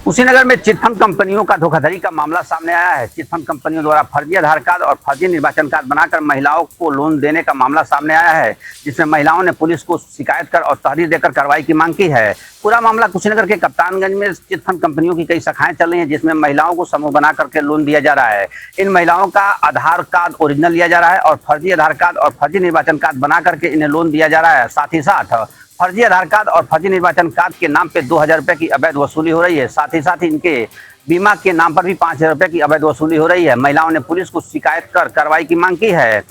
कुशीनगर में चिटफंड कंपनियों का धोखाधड़ी का मामला सामने आया है। चिटफंड कंपनियों द्वारा फर्जी आधार कार्ड और फर्जी निर्वाचन कार्ड बनाकर महिलाओं को लोन देने का मामला सामने आया है, जिसमें महिलाओं ने पुलिस को शिकायत कर और तहरीर देकर कार्रवाई की मांग की है। पूरा मामला कुशीनगर के कप्तानगंज में चिटफंड कंपनियों की कई शाखाएं चल रही हैं, जिसमें महिलाओं को समूह बना करके लोन दिया जा रहा है। इन महिलाओं का आधार कार्ड ओरिजिनल लिया जा रहा है और फर्जी आधार कार्ड और फर्जी निर्वाचन कार्ड बना करके इन्हें लोन दिया जा रहा है। साथ ही साथ फर्जी आधार कार्ड और फर्जी निर्वाचन कार्ड के नाम पे 2000 रुपए की अवैध वसूली हो रही है। साथ ही इनके बीमा के नाम पर भी 5000 रुपए की अवैध वसूली हो रही है। महिलाओं ने पुलिस को शिकायत कर कार्रवाई की मांग की है।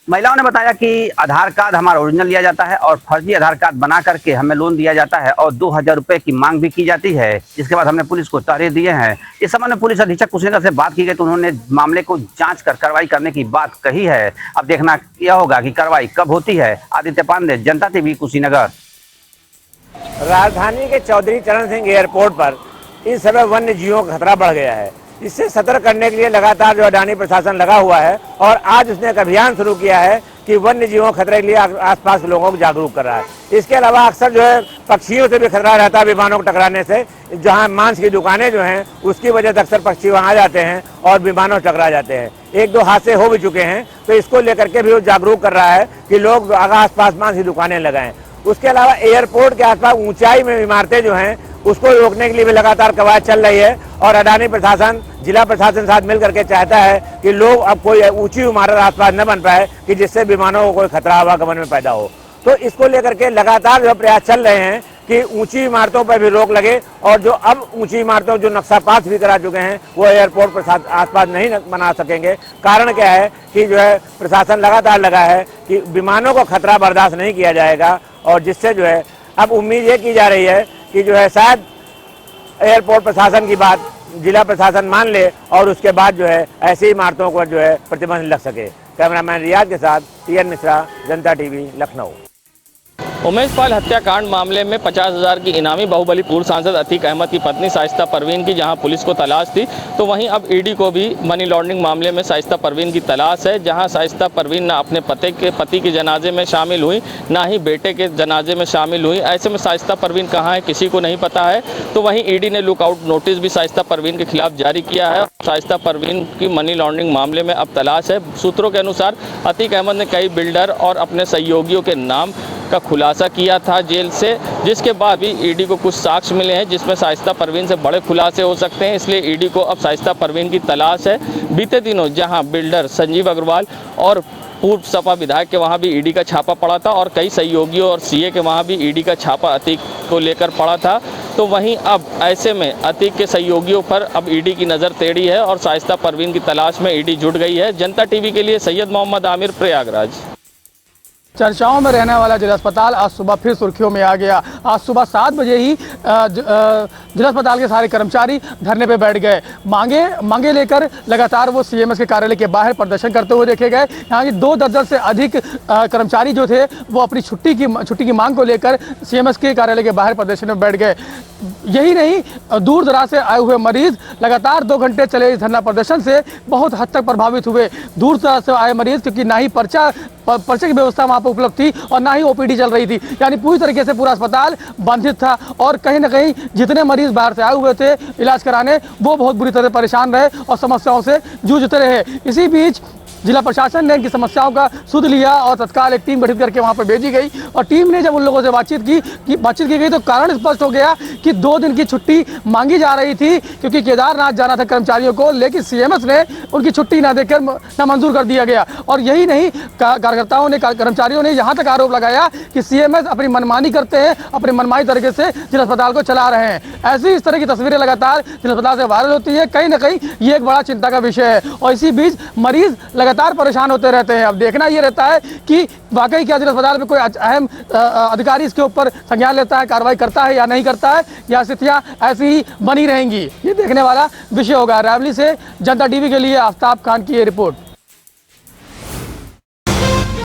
महिलाओं ने बताया कि आधार कार्ड हमारा ओरिजिनल लिया जाता है और फर्जी आधार कार्ड बना करके हमें लोन दिया जाता है और 2000 रुपए की मांग भी की जाती है। जिसके बाद हमने पुलिस को तहरीर दिए हैं। इस संबंध में पुलिस अधीक्षक कुशीनगर से बात की गई तो उन्होंने मामले को जांच कर कार्रवाई करने की बात कही है। अब देखना यह होगा कि कार्रवाई कब होती है। आदित्य पांडे, जनता टीवी, कुशीनगर। राजधानी के चौधरी चरण सिंह एयरपोर्ट पर इस समय वन्य जीवों का खतरा बढ़ गया है। इससे सतर्क करने के लिए लगातार जो अडानी प्रशासन लगा हुआ है और आज उसने एक अभियान शुरू किया है कि वन्य जीवों खतरे के लिए आसपास लोगों को जागरूक कर रहा है। इसके अलावा अक्सर जो है पक्षियों से भी खतरा रहता है विमानों को टकराने से। जहां मांस की दुकानें जो हैं उसकी वजह से अक्सर पक्षी वहां आ जाते हैं और विमानों से टकरा जाते हैं। एक दो हादसे हो भी चुके हैं, तो इसको लेकर के भी वो जागरूक कर रहा है कि लोग आस पास मांस की दुकानें लगाएं। उसके अलावा एयरपोर्ट के आसपास ऊंचाई में इमारतें जो हैं उसको रोकने के लिए भी लगातार कवायद चल रही है और अडानी प्रशासन जिला प्रशासन साथ मिलकर के चाहता है कि लोग अब कोई ऊंची इमारत आसपास न बन पाए कि जिससे विमानों को कोई खतरा आवागमन में पैदा हो। तो इसको लेकर के लगातार जो प्रयास चल रहे हैं कि ऊंची इमारतों पर भी रोक लगे और जो अब ऊंची इमारतों जो नक्शा पास भी करा चुके हैं वो एयरपोर्ट पर आसपास नहीं बना सकेंगे। कारण क्या है कि जो है प्रशासन लगातार लगा है कि विमानों को खतरा बर्दाश्त नहीं किया जाएगा और जिससे जो है अब उम्मीद ये की जा रही है कि जो है शायद एयरपोर्ट प्रशासन की बात जिला प्रशासन मान ले और उसके बाद जो है ऐसी इमारतों पर जो है प्रतिबंध लग सके। कैमरामैन रियाज के साथ टीएन मिश्रा, जनता टीवी, लखनऊ। उमेश पाल हत्याकांड मामले में 50,000 की इनामी बाहुबली पूर्व सांसद अतीक अहमद की पत्नी शाइस्ता परवीन की जहां पुलिस को तलाश थी, तो वहीं अब ईडी को भी मनी लॉन्ड्रिंग मामले में शाइस्ता परवीन की तलाश है। जहां शाइस्ता परवीन ना अपने पति के जनाजे में शामिल हुई, ना ही बेटे के जनाजे में शामिल हुई। ऐसे में शाइस्ता परवीन कहाँ है किसी को नहीं पता है। तो वहीं ईडी ने लुकआउट नोटिस भी शाइस्ता परवीन के खिलाफ जारी किया है। शाइस्ता परवीन की मनी लॉन्ड्रिंग मामले में अब तलाश है। सूत्रों के अनुसार अतीक अहमद ने कई बिल्डर और अपने सहयोगियों के नाम का खुलासा किया था जेल से, जिसके बाद भी ईडी को कुछ साक्ष्य मिले हैं जिसमें शाइस्ता परवीन से बड़े खुलासे हो सकते हैं। इसलिए ईडी को अब शाइस्ता परवीन की तलाश है। बीते दिनों जहां बिल्डर संजीव अग्रवाल और पूर्व सपा विधायक के वहां भी ईडी का छापा पड़ा था और कई सहयोगियों और सीए के वहां भी ईडी का छापा अतीक को लेकर पड़ा था, तो वहीं अब ऐसे में अतीक के सहयोगियों पर अब ईडी की नज़र टेढ़ी है और शाइस्ता परवीन की तलाश में ईडी जुट गई है। जनता टीवी के लिए सैयद मोहम्मद आमिर, प्रयागराज। चर्चाओं में रहने वाला जिला अस्पताल आज सुबह फिर सुर्खियों में आ गया। आज सुबह 7 बजे ही जिला अस्पताल के सारे कर्मचारी धरने पे बैठ गए। मांगे लेकर लगातार वो सीएमएस के कार्यालय के बाहर प्रदर्शन करते हुए देखे गए। यहाँ की 2 दर्जन से अधिक कर्मचारी जो थे वो अपनी छुट्टी की मांग को लेकर सीएमएस के कार्यालय के बाहर प्रदर्शन में बैठ गए। यही नहीं, दूर दराज से आए हुए मरीज लगातार 2 घंटे चले इस धरना प्रदर्शन से बहुत हद तक प्रभावित हुए। दूर दराज से आए मरीज, क्योंकि ना ही पर्चे की व्यवस्था वहाँ पर उपलब्ध थी और ना ही ओपीडी चल रही थी, यानी पूरी तरीके से पूरा अस्पताल बाधित था और कहीं ना कहीं जितने मरीज बाहर से आए हुए थे इलाज कराने वो बहुत बुरी तरह परेशान रहे और समस्याओं से जूझते रहे। इसी बीच जिला प्रशासन ने इनकी समस्याओं का सुध लिया और तत्काल एक टीम गठित करके वहां पर भेजी गई और टीम ने जब उन लोगों से बातचीत की गई तो कारण स्पष्ट हो गया कि 2 दिन की छुट्टी मांगी जा रही थी, क्योंकि केदारनाथ जाना था कर्मचारियों को, लेकिन सीएमएस ने उनकी छुट्टी ना देकर नामंजूर कर दिया गया। और यही नहीं, कार्यकर्ताओं ने कर्मचारियों ने यहाँ तक आरोप लगाया कि सीएमएस अपनी मनमानी करते हैं, अपनी मनमानी तरीके से जिला अस्पताल को चला रहे हैं। ऐसी इस तरह की तस्वीरें लगातार जिला अस्पताल से वायरल होती है। कहीं ना कहीं ये एक बड़ा चिंता का विषय है और इसी बीच मरीज लगातार परेशान होते रहते हैं। अब देखना यह रहता है कि वाकई क्या जिला अस्पताल में कोई अहम अधिकारी इसके ऊपर संज्ञान लेता है, कार्रवाई करता है या नहीं करता है, या स्थितियां ऐसी ही बनी रहेंगी, ये देखने वाला विषय होगा। रावली से जनता टीवी के लिए आफ्ताब खान की ये रिपोर्ट।